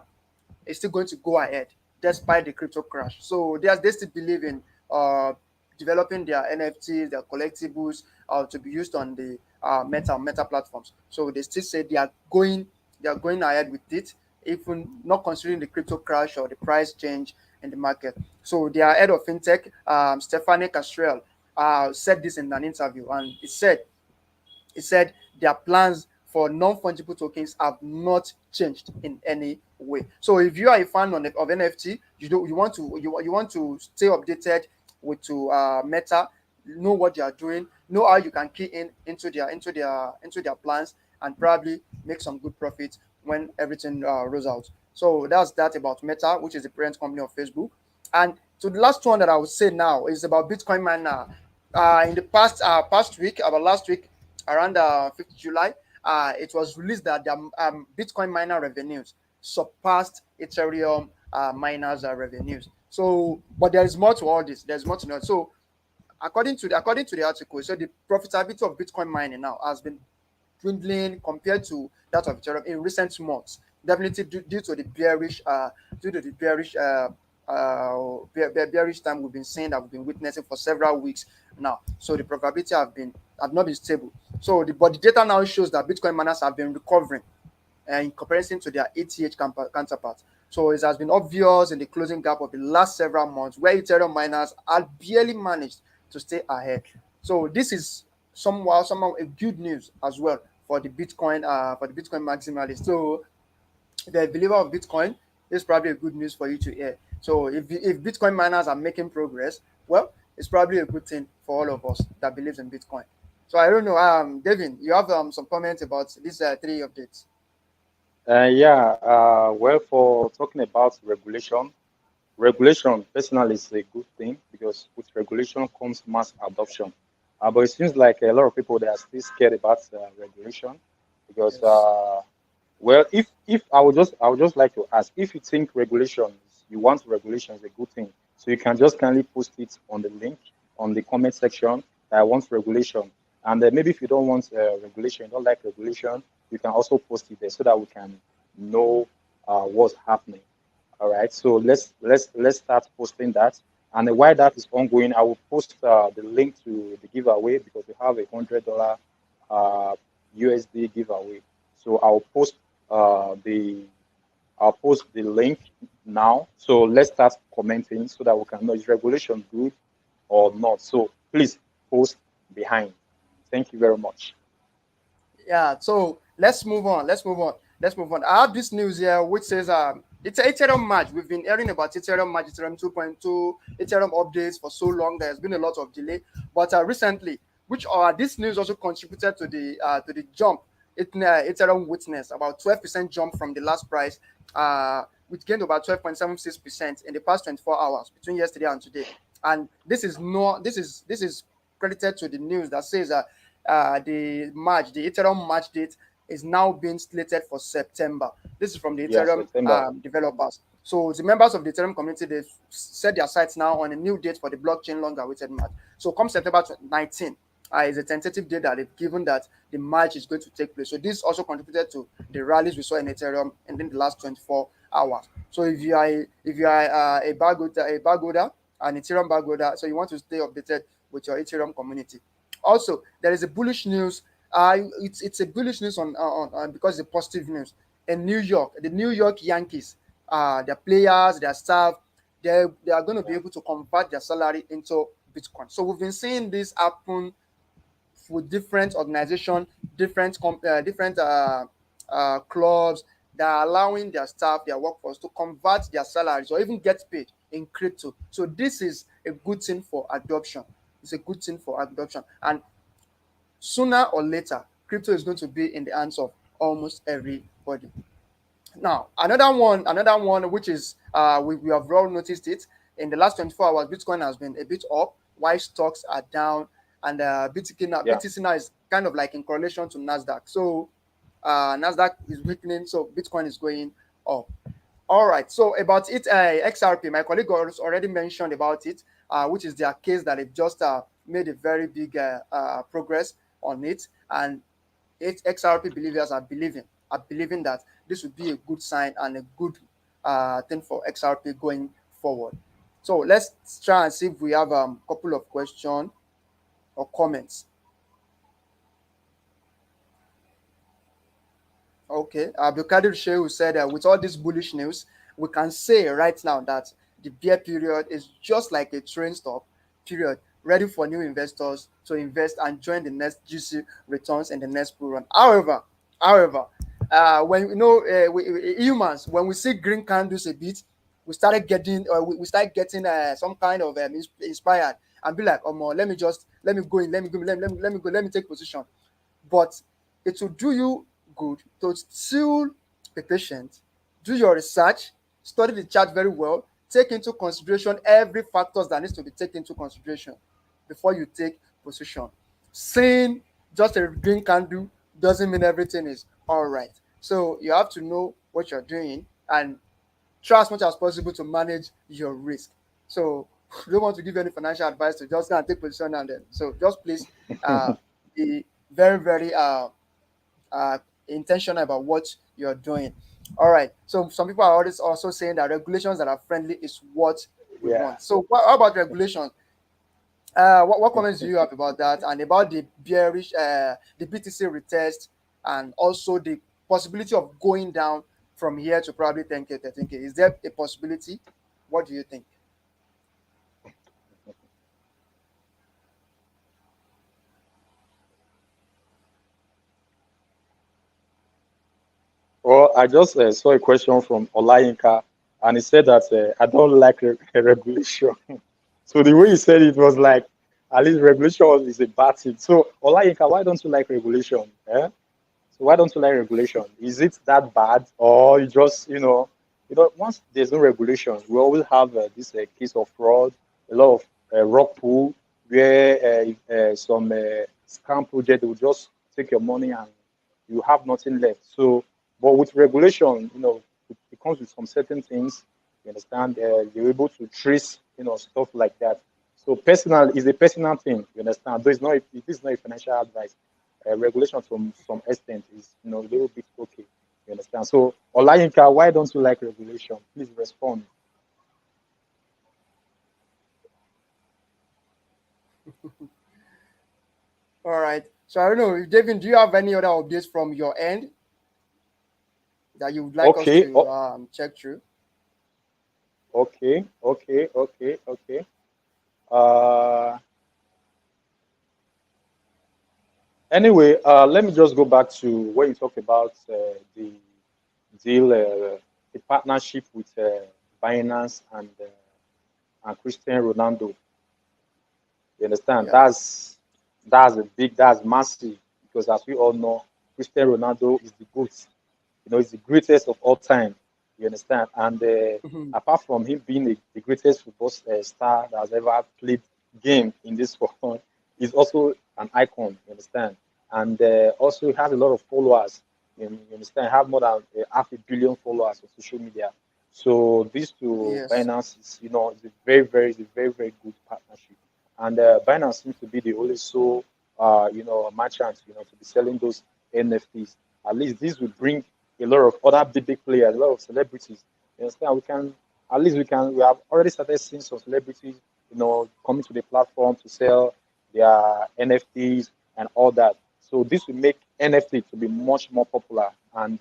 B: is still going to go ahead despite the crypto crash. So they still believe in uh, developing their NFTs, their collectibles to be used on the Meta platforms. So they still say they are going ahead with it, even not considering the crypto crash or the price change in the market. So their head of fintech, Stephanie Castrell, said this in an interview, and he said their plans for non-fungible tokens have not changed in any way. So if you are a fan of NFT, you want to stay updated with to Meta, know what they are doing, know how you can key in into their plans, and probably make some good profits when everything rolls out. So that's that about Meta, which is the parent company of Facebook. And so the last one that I would say now is about Bitcoin miner. In the past week, about last week, around 5th July, it was released that the Bitcoin miner revenues surpassed Ethereum miners' revenues. So, but there is more to all this. There's more to know. So, according to the article, so the profitability of Bitcoin mining now has been dwindling compared to that of Ethereum in recent months. Definitely due to the bearish time we've been seeing, that we've been witnessing for several weeks now. So the probability have not been stable. So but the data now shows that Bitcoin miners have been recovering in comparison to their ETH counterparts. So it has been obvious in the closing gap of the last several months where Ethereum miners had barely managed to stay ahead. So this is somehow a good news as well for the Bitcoin maximalists. So the believer of Bitcoin, this is probably a good news for you to hear. So if Bitcoin miners are making progress, well, it's probably a good thing for all of us that believes in Bitcoin. So I don't know, Devin, you have some comments about these three updates.
A: Yeah, well, for talking about regulation personally is a good thing because with regulation comes mass adoption. But it seems like a lot of people they are still scared about regulation because
B: Yes.
A: well, if I would just like to ask if you think you want regulation is a good thing, so you can just kindly post it on the link on the comment section that I want regulation, and maybe if you don't want regulation, you don't like regulation, you can also post it there so that we can know what's happening. All right, so let's start posting that. And while that is ongoing, I will post the link to the giveaway because we have $100 uh, USD giveaway. So uh, the I'll post the link now. So let's start commenting so that we can know is regulation good or not. So please post behind. Thank you very much.
B: Yeah, so let's move on. I have this news here which says it's Ethereum March. We've been hearing about Ethereum March, Ethereum 2.2, Ethereum updates for so long. There's been a lot of delay, but recently, which this news also contributed to the jump. Ethereum witnessed about 12% jump from the last price, which gained about 12.76% in the past 24 hours between yesterday and today. And this is credited to the news that says the Ethereum March date is now being slated for September. This is from the
A: Yeah,
B: Ethereum
A: September.
B: developers. So the members of the Ethereum community, they set their sights now on a new date for the blockchain long-awaited March. So come September 19, is a tentative date that they've given that the March is going to take place. So this also contributed to the rallies we saw in Ethereum and in the last 24 hours. So if you are a bag holder, an Ethereum bag holder, so you want to stay updated with your Ethereum community. Also, there is a bullish news. It's a bullish news on because it's a positive news in New York. The New York Yankees, their players, their staff, they are going to be
A: Yeah.
B: able to convert their salary into Bitcoin. So we've been seeing this happen for different organizations, different clubs that are allowing their staff, their workforce to convert their salaries or even get paid in crypto. So this is a good thing for adoption. It's a good thing for adoption. And sooner or later, crypto is going to be in the hands of almost everybody. Now, another one, which is we have all noticed it in the last 24 hours. Bitcoin has been a bit up, while stocks are down, and
A: Yeah.
B: BTC now is kind of like in correlation to Nasdaq. So Nasdaq is weakening, so Bitcoin is going up. All right. So about it, XRP, my colleague already mentioned about it, which is their case that they've just made a very big progress on it, and XRP believers are believing that this would be a good sign and a good thing for XRP going forward. So let's try and see if we have a couple of questions or comments. Okay, Abdulkadir Shehu said, with all this bullish news, we can say right now that the bear period is just like a train stop period, ready for new investors to invest and join the next juicy returns in the next bull run. However, when humans, when we see green candles a bit, we start getting some kind of inspired and be like, oh, let me go in, let me take position. But it will do you good to still be patient, do your research, study the chart very well, take into consideration every factors that needs to be taken into consideration before you take position. Seeing just a green candle doesn't mean everything is all right. So you have to know what you're doing and try as much as possible to manage your risk. So you don't want to give any financial advice to just go and take position and then. So just please be very, very uh, intentional about what you're doing. All right. So some people are always also saying that regulations that are friendly is what we
A: Yeah.
B: want. So how about regulations? What comments do you have about that and about the bearish, the BTC retest, and also the possibility of going down from here to probably 10K, 13K? Is there a possibility? What do you think?
A: Well, I just saw a question from Olayinka, and he said that I don't like regulation. So the way he said it was like, at least regulation is a bad thing. So Olayinka, why don't you like regulation? Eh? So why don't you like regulation? Is it that bad, or once there's no regulation, we always have this case of fraud, a lot of rock pool, where some scam project will just take your money and you have nothing left. So, but with regulation, it comes with some certain things. You understand? You're able to trace, stuff like that. So personal is a personal thing. You understand? Though it is not a financial advice. Regulation from some extent is a little bit okay. You understand? So Olayinka, why don't you like regulation? Please respond.
B: All right. So I don't know, David, do you have any other updates from your end that you would like us
A: Okay,
B: to check through?
A: okay. Uh, Anyway, let me just go back to when you talk about the deal, the partnership with Binance and Cristiano Ronaldo. You understand?
B: Yeah.
A: That's massive because as we all know, Cristiano Ronaldo is the GOAT. He's the greatest of all time. You understand? And
B: Mhm.
A: apart from him being the greatest football star that has ever played game in this world, he's also an icon. You understand? And also he has a lot of followers. You understand? Have more than half a billion followers on social media. So these two
B: Yes.
A: Binance is a very very good partnership. And Binance seems to be the only merchant to be selling those NFTs. At least this will bring a lot of other big players, a lot of celebrities. You understand? We have already started seeing some celebrities, coming to the platform to sell their NFTs and all that. So this will make NFT to be much more popular and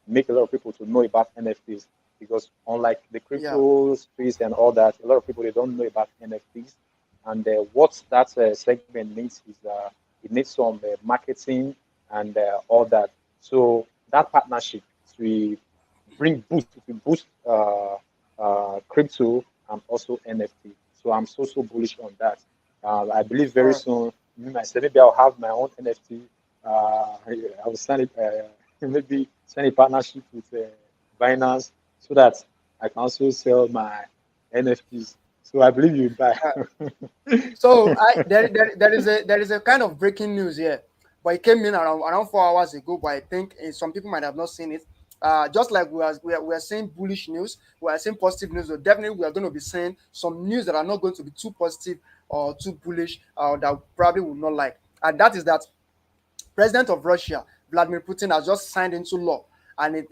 A: make a lot of people to know about NFTs because unlike the
B: Yeah.
A: crypto space and all that, a lot of people they don't know about NFTs. And what that segment needs is it needs some marketing and all that. So that partnership will it will boost crypto and also NFT. So I'm so bullish on that. I believe
B: All
A: very
B: right.
A: soon, me myself, maybe I'll have my own NFT. I will sign it, maybe sign a partnership with
C: Binance so that I can also sell my NFTs. So I believe you buy.
B: So there is a kind of breaking news here, but it came in around 4 hours ago. But I think some people might have not seen it. Just like we are seeing bullish news, we are seeing positive news. So definitely we are going to be seeing some news that are not going to be too positive or too bullish, that probably will not like. And that is that President of Russia, Vladimir Putin, has just signed into law, and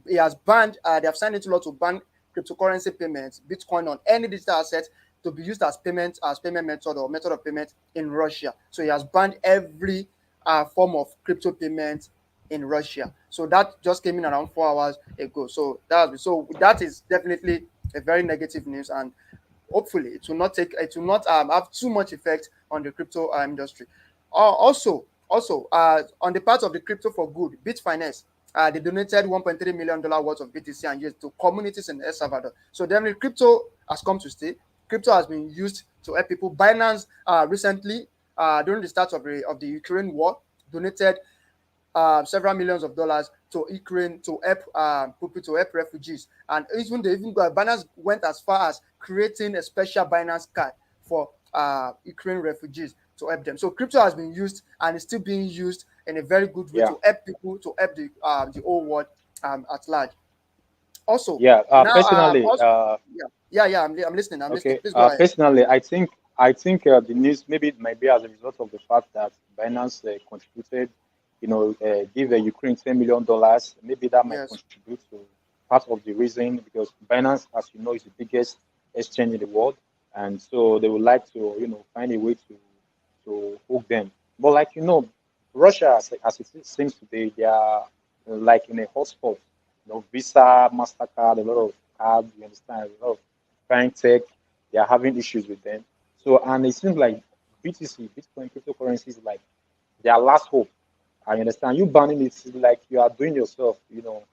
B: he has banned. They have signed into law to ban cryptocurrency payments, Bitcoin, on any digital asset to be used as payment method or method of payment in Russia. So he has banned every form of crypto payment in Russia. So that just came in around 4 hours ago. So that is definitely a very negative news, and hopefully it will not have too much effect on the crypto industry. Also, on the part of the crypto for good, Bitfinex, they donated $1.3 million worth of BTC and used to communities in El Salvador. So then crypto has come to stay. Crypto has been used to help people. Binance recently, during the start of the Ukraine war, donated several millions of dollars to Ukraine to help people, to help refugees. And even Binance went as far as creating a special Binance card for Ukraine refugees to help them. So crypto has been used and is still being used in a very good way
C: Yeah,
B: to help people, to help the whole world at large. Also,
C: yeah.
B: now
C: Personally,
B: also, yeah, I'm listening. I'm listening.
C: okay.
B: Please go ahead.
C: Personally, I think the news maybe it might be as a result of the fact that Binance contributed, give Ukraine $10 million. Maybe that might
B: Yes,
C: contribute to part of the reason because Binance, as you know, is the biggest exchange in the world, and so they would like to find a way to hook them. But like Russia, as it seems today, they are like in a hotspot. Visa, Mastercard, a lot of cards. You understand? A lot of bank tech. They are having issues with them. So and it seems like BTC, Bitcoin, cryptocurrency is like their last hope. I understand you banning it is like you are doing yourself,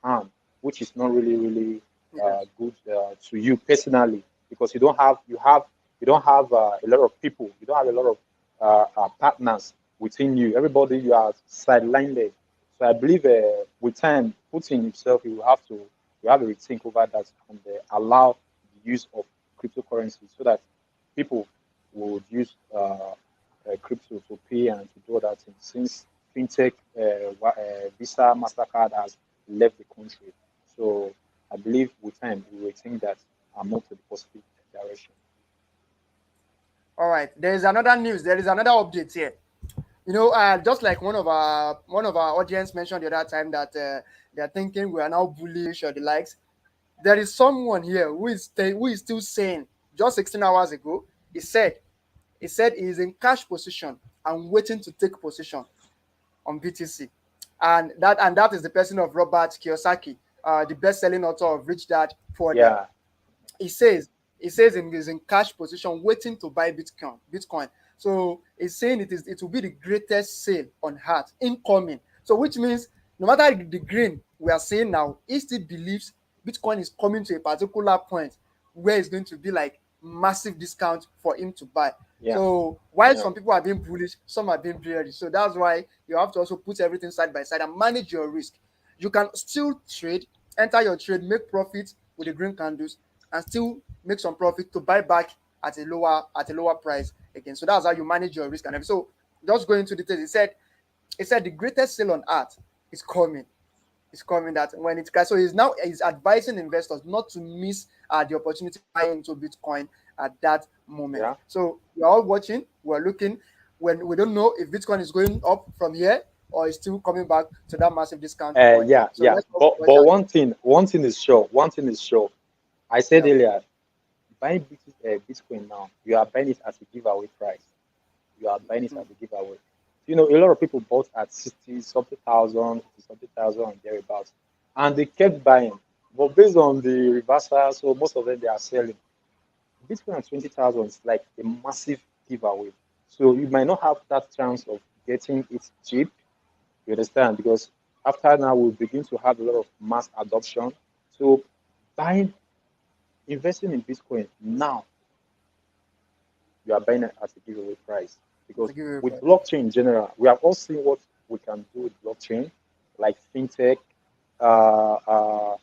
C: harm, which is not really
B: yes,
C: good to you personally because you don't have a lot of people, you don't have a lot of partners within you. Everybody you are sidelined. So I believe with time, Putin himself, he will have to you have a rethink over that and allow the use of cryptocurrency so that people would use crypto to pay and to do that thing. Since fintech, Visa, Mastercard has left the country, so I believe with time we will think that and move to the positive direction.
B: all right. There is another news. There is another update here. Just like one of our audience mentioned the other time that they're thinking we are now bullish or the likes. There is someone here who is still saying, just 16 hours ago, he said he is in cash position and waiting to take position on BTC, and that is the person of Robert Kiyosaki, the best-selling author of Rich Dad Poor Dad.
C: Yeah,
B: He says he's in cash position waiting to buy Bitcoin. So he's saying it will be the greatest sale on earth incoming. So which means no matter the green we are seeing now, he still believes Bitcoin is coming to a particular point where it's going to be like massive discount for him to buy.
C: yeah,
B: So while
C: yeah,
B: some people are being bullish, some are being bearish. So that's why you have to also put everything side by side and manage your risk. You can still trade, enter your trade, make profit with the green candles, and still make some profit to buy back at a lower price again. So that's how you manage your risk and everything. So just going into details, he said the greatest sale on earth is coming. It's coming that when it guys. So he's advising investors not to miss the opportunity to buy into Bitcoin at that moment.
C: yeah.
B: So we're all watching, we're looking. When we don't know if Bitcoin is going up from here or is still coming back to that massive discount point.
C: Yeah,
B: So
C: yeah.
B: let's also
C: But
B: watch
C: but
B: out.
C: one thing is sure. One thing is sure. I said
B: Yeah.
C: earlier, buying Bitcoin now, you are buying it at a giveaway price. You are buying it
B: Mhm.
C: at a giveaway. A lot of people bought at 60 something thousand, 50 something thousand, and thereabouts, and they kept buying. But based on the reversal, so most of them they are selling. Bitcoin at 20,000 is like a massive giveaway. So you might not have that chance of getting it cheap. You understand? Because after now we'll begin to have a lot of mass adoption. So buying, investing in Bitcoin now, you are buying it at a giveaway price.
B: It's
C: Because
B: a giveaway
C: with
B: price.
C: blockchain in general, we have all seen what we can do with blockchain, like fintech, uh, uh,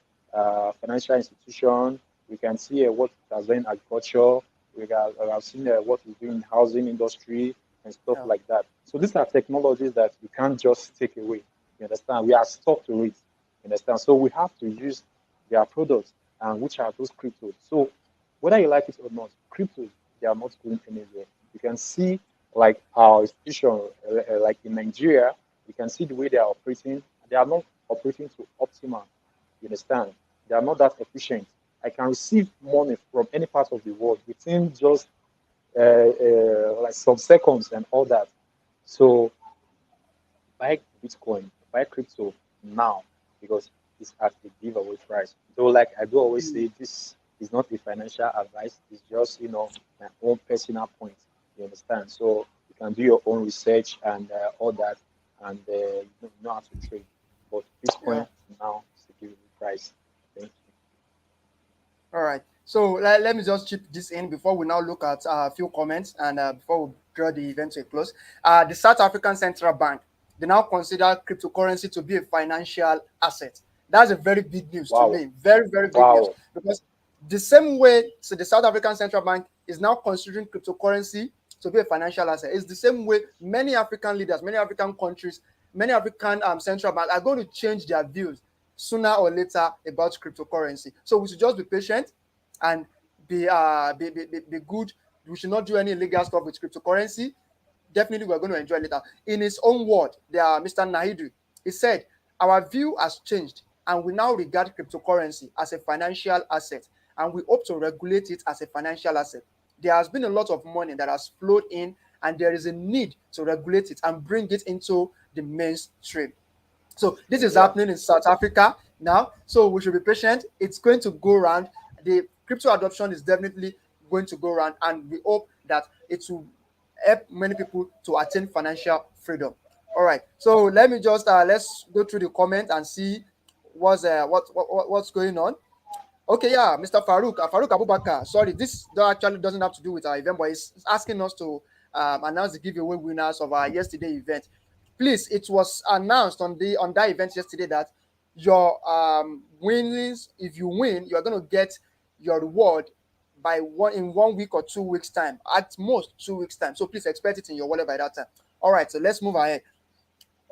C: financial institution. We can see what it has done in agriculture. I've seen what it's doing in housing industry and stuff
B: Yeah.
C: like that. So these are technologies that you can't just take away. You understand? We are stuck to it. You understand? So we have to use their products, and which are those cryptos. So whether you like it or not, cryptos, they are not going anywhere. You can see like our institution, like in Nigeria, you can see the way they are operating. They are not operating to optimal. You understand? They are not that efficient. I can receive money from any part of the world within just like some seconds and all that. So buy Bitcoin, buy crypto now because it's at a giveaway price. Though, like I do always say, this is not a financial advice. It's just my own personal point. You understand? So you can do your own research and all that, and you know how to trade. But
B: Yeah.
C: Bitcoin now is a giveaway price. Thank
B: All right. So let me just chip this in before we now look at a few comments and before we draw the event to a close. The South African Central Bank, they now consider cryptocurrency to be a financial asset. That's a very big news to
C: Wow,
B: me. Very, very big news.
C: wow,
B: Because the same way so the South African Central Bank is now considering cryptocurrency to be a financial asset. It's the same way many African leaders, many African countries, many African central banks are going to change their views sooner or later about cryptocurrency. So we should just be patient and be good. We should not do any illegal stuff with cryptocurrency. Definitely, we're going to enjoy it later. In his own word, Mr. Nahidu, he said, our view has changed and we now regard cryptocurrency as a financial asset and we hope to regulate it as a financial asset. There has been a lot of money that has flowed in and there is a need to regulate it and bring it into the mainstream. So this is
C: yeah,
B: happening in South Africa now. So we should be patient. It's going to go around. The crypto adoption is definitely going to go around, and we hope that it will help many people to attain financial freedom. All right. So let me just let's go through the comment and see what's going on. Okay, yeah, Mr. Farouk Abubakar. Sorry, this actually doesn't have to do with our event, but it's asking us to announce the giveaway winners of our yesterday event. Please, it was announced on that event yesterday that your winnings, if you win, you're going to get your reward by 1 week or 2 weeks time, at most 2 weeks time. So please expect it in your wallet by that time. All right, so let's move ahead.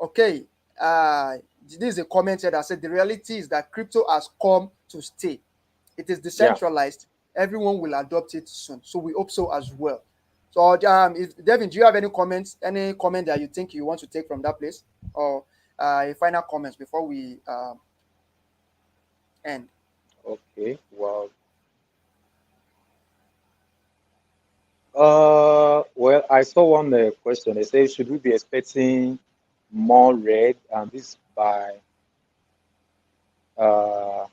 B: Okay, this is a comment here that said the reality is that crypto has come to stay. It is
C: yeah.
B: decentralized. Everyone will adopt it soon. So we hope so as well. So, Devin, do you have any comments? Any comment that you think you want to take from that place, or a final comments before we end?
C: Okay, well, well, I saw one question. They say, should we be expecting more red? And this by, uh,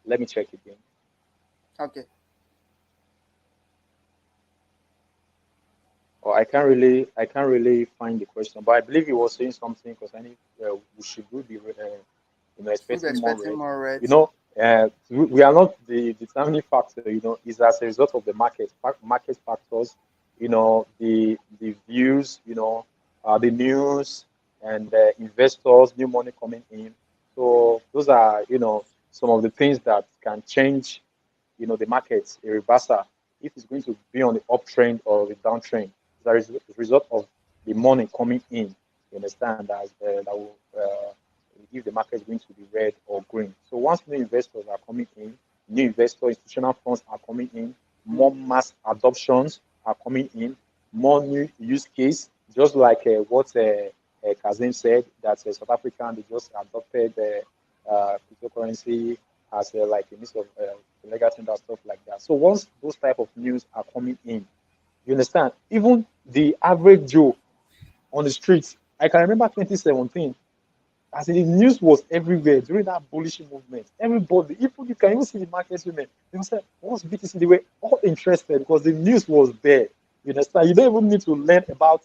C: let me check again.
B: Okay.
C: Or I can't really find the question. But I believe he was saying something concerning we should we be,
B: Should we be
C: expecting more
B: expecting
C: red.
B: more
C: You
B: reds?
C: know, we are not the determining factor. Is as a result of the market factors. The views. The news and investors, new money coming in. So those are some of the things that can change the markets, a reversal, if it's going to be on the uptrend or the downtrend. That is the result of the money coming in. You understand that will if the market is going to be red or green. So once new investors are coming in, new investors, institutional funds are coming in, more mass adoptions are coming in, more new use case, just like what Kazim said, that South African they just adopted cryptocurrency as like a mix of legacy and stuff like that. So once those type of news are coming in, you understand, even the average Joe on the streets, I can remember 2017, as in the news was everywhere during that bullish movement. Everybody, even you can even see the market women, they will say, what's BTC? They were all interested because the news was there. You understand? You don't even need to learn about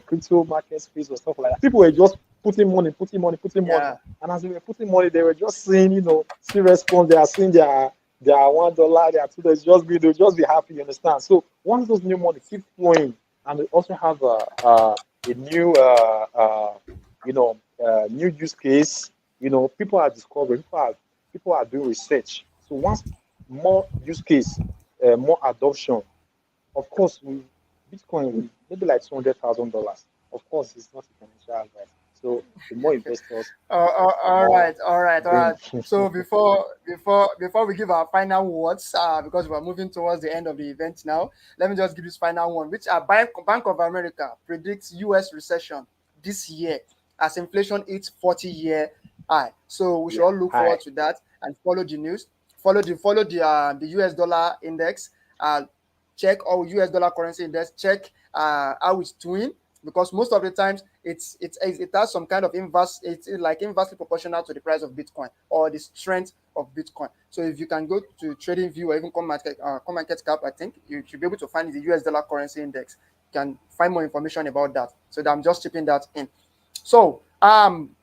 C: crypto market space or stuff like that. People were just putting money, putting money, putting money.
B: Yeah.
C: And as they were putting money, they were just seeing, see response. They are seeing their $1, their $2, they'll just be happy, you understand? So once those new money keep flowing, and we also have a new new use case. People are discovering. people are doing research. So once more use case, more adoption, of course, Bitcoin will maybe like $200,000. Of course, it's not a financial advice. So the more investors, the
B: All
C: more
B: right, all right, all right.
C: brain.
B: So before we give our final words, because we're moving towards the end of the event now, let me just give this final one, which Bank of America predicts U.S. recession this year as inflation hits 40-year high. So we should
C: Yeah,
B: all look
C: hi.
B: forward to that and follow the news, follow the U.S. dollar index, check all U.S. dollar currency index, check how it's doing, because most of the times it has some kind of inverse, it's like inversely proportional to the price of Bitcoin or the strength of Bitcoin. So if you can go to TradingView or even CoinMarketCap, I think you should be able to find the US dollar currency index. You can find more information about that. So I'm just chipping that in. So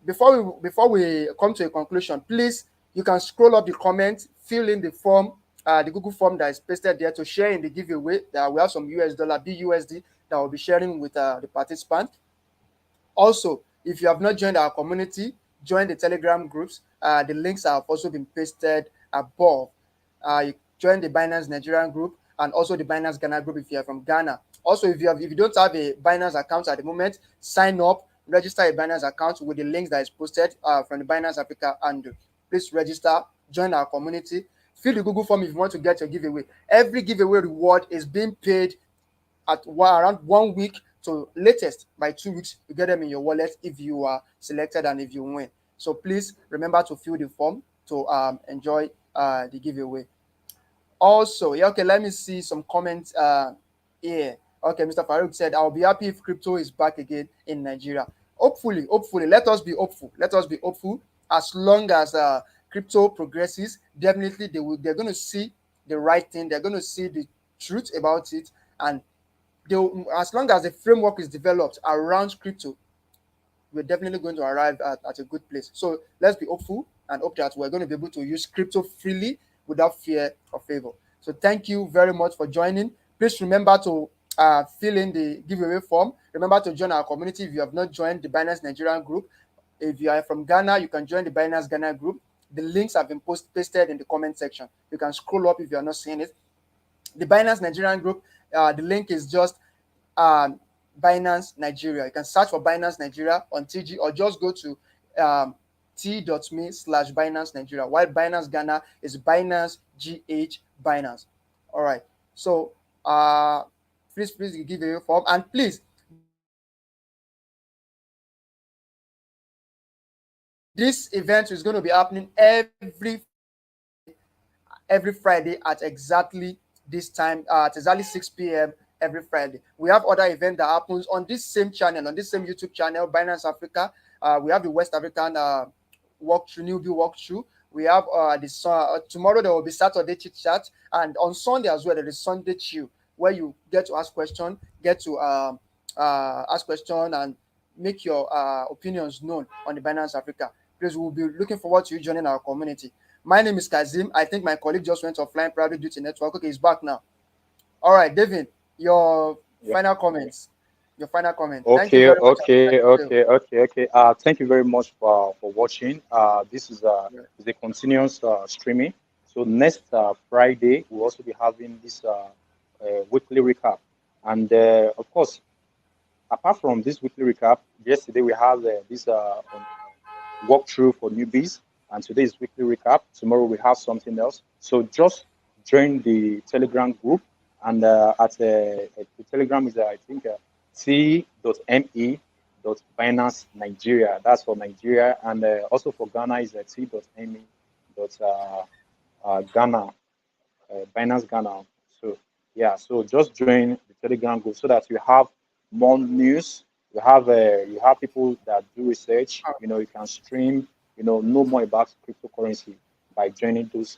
B: before we come to a conclusion, please, you can scroll up the comments, fill in the form, the Google form that is pasted there to share in the giveaway. That we have some US dollar BUSD that we'll be sharing with the participants. Also, if you have not joined our community, join the Telegram groups. The links have also been pasted above. You join the Binance Nigerian group and also the Binance Ghana group if you are from Ghana. Also, if you don't have a Binance account at the moment, sign up, register a Binance account with the links that is posted from the Binance Africa, and please register, join our community. Fill the Google form if you want to get your giveaway. Every giveaway reward is being paid at around 1 week to latest by 2 weeks. You get them in your wallet if you are selected and if you win. So please remember to fill the form to enjoy the giveaway. Also, yeah, okay, let me see some comments here. Okay, Mr. Farouk said, I'll be happy if crypto is back again in Nigeria. Hopefully, let us be hopeful. Let us be hopeful. As long as crypto progresses, definitely they're going to see the right thing. They're going to see the truth about it, and as long as the framework is developed around crypto, we're definitely going to arrive at a good place. So let's be hopeful and hope that we're going to be able to use crypto freely without fear or favor. So thank you very much for joining. Please remember to fill in the giveaway form. Remember to join our community if you have not joined the Binance Nigerian group. If you are from Ghana, you can join the Binance Ghana group. The links have been pasted in the comment section. You can scroll up if you are not seeing it. The Binance Nigerian group, the link is just Binance Nigeria. You can search for Binance Nigeria on TG or just go to t.me/Binance Nigeria, while Binance Ghana is Binance GH Binance. All right. So please give a form, and please, this event is going to be happening every Friday at exactly this time, at exactly 6 p.m. every Friday. We have other events that happens on this same channel, on this same YouTube channel, Binance Africa. We have the West African newbie walkthrough. We have tomorrow there will be Saturday chit chat, and on Sunday as well there is Sunday chill, where you get to ask questions, ask question and make your opinions known on the Binance Africa. Please, we'll be looking forward to you joining our community. My name is Kazim. I think my colleague just went offline, probably due to network. Okay, he's back now. All right, David, your
C: Yeah.
B: final comments. Your final comment. Thank you
C: Okay,
B: very much.
C: okay, okay, okay, okay. Thank you very much for watching. This is a continuous streaming. So next Friday we'll also be having this weekly recap, and of course, apart from this weekly recap, yesterday we have this walkthrough for newbies, and today is weekly recap. Tomorrow we have something else. So just join the Telegram group, and the Telegram is I think t.me.binance Nigeria. That's for Nigeria, and also for Ghana is t.me.ghana, Binance Ghana. So yeah, so just join the Telegram group so that you have more news. You have people that do research. You know, you can stream. You know more about cryptocurrency by joining those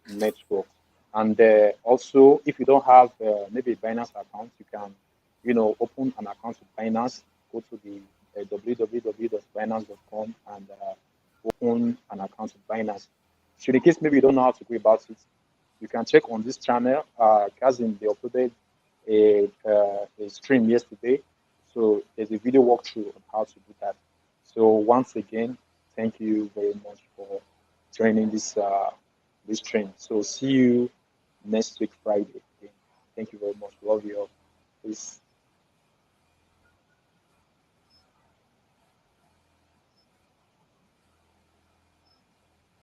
C: networks. And also, if you don't have maybe a Binance account, you can open an account with Binance. Go to the www.binance.com and open an account with Binance. Should in case maybe you don't know how to go about it, you can check on this channel. Kazim, they uploaded a stream yesterday, so there's a video walkthrough on how to do that. So once again, thank you very much for joining this train. So see you next week Friday. Thank you very much. Love you all. Peace.